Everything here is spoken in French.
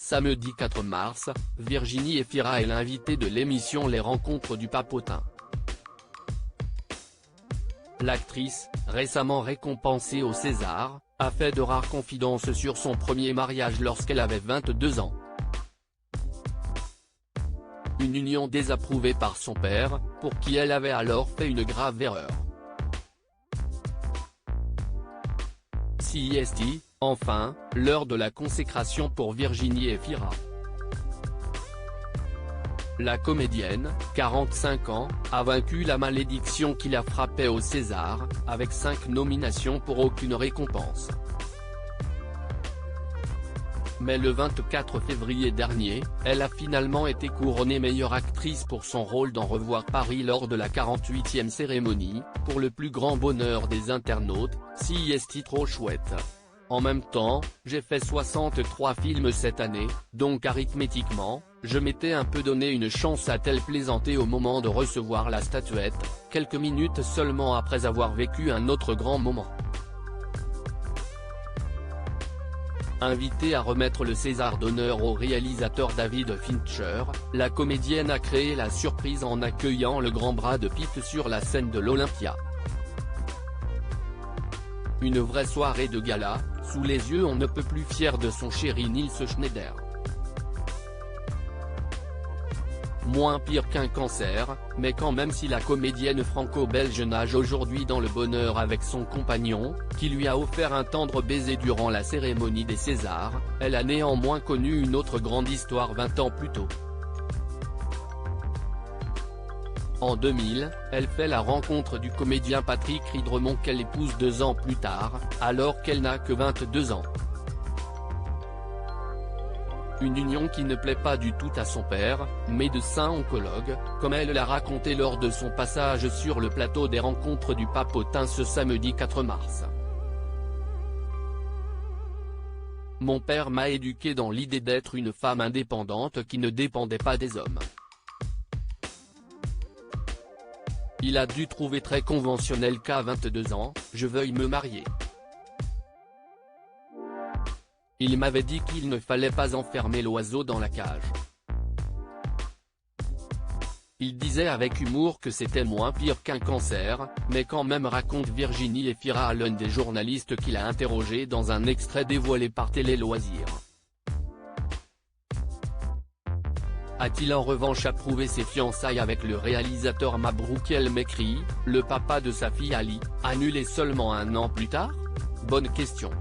Samedi 4 mars, Virginie Efira est l'invitée de l'émission Les Rencontres du Papotin. L'actrice, récemment récompensée au César, a fait de rares confidences sur son premier mariage lorsqu'elle avait 22 ans. Une union désapprouvée par son père, pour qui elle avait alors fait une grave erreur. CIST, enfin, l'heure de la consécration pour Virginie Efira. La comédienne, 45 ans, a vaincu la malédiction qui la frappait au César, avec 5 nominations pour aucune récompense. Mais le 24 février dernier, elle a finalement été couronnée meilleure actrice pour son rôle dans Revoir Paris lors de la 48e cérémonie, pour le plus grand bonheur des internautes. CIST trop chouette. En même temps, j'ai fait 63 films cette année, donc arithmétiquement, je m'étais un peu donné une chance, a-t-elle plaisanté au moment de recevoir la statuette, quelques minutes seulement après avoir vécu un autre grand moment. Invitée à remettre le César d'honneur au réalisateur David Fincher, la comédienne a créé la surprise en accueillant le grand Brad Pitt sur la scène de l'Olympia. Une vraie soirée de gala, sous les yeux on ne peut plus fier de son chéri Nils Schneider. Moins pire qu'un cancer, mais quand même si la comédienne franco-belge nage aujourd'hui dans le bonheur avec son compagnon, qui lui a offert un tendre baiser durant la cérémonie des Césars, elle a néanmoins connu une autre grande histoire 20 ans plus tôt. En 2000, elle fait la rencontre du comédien Patrick Ridremont qu'elle épouse 2 ans plus tard, alors qu'elle n'a que 22 ans. Une union qui ne plaît pas du tout à son père, médecin oncologue, comme elle l'a raconté lors de son passage sur le plateau des Rencontres du Papotin ce samedi 4 mars. Mon père m'a éduqué dans l'idée d'être une femme indépendante qui ne dépendait pas des hommes. Il a dû trouver très conventionnel qu'à 22 ans, je veuille me marier. Il m'avait dit qu'il ne fallait pas enfermer l'oiseau dans la cage. Il disait avec humour que c'était moins pire qu'un cancer, mais quand même, raconte Virginie Efira à l'un des journalistes qui l'a interrogé dans un extrait dévoilé par Télé Loisirs. A-t-il en revanche approuvé ses fiançailles avec le réalisateur Mabrouk El Mekri, le papa de sa fille Ali, annulée seulement un an plus tard? Bonne question.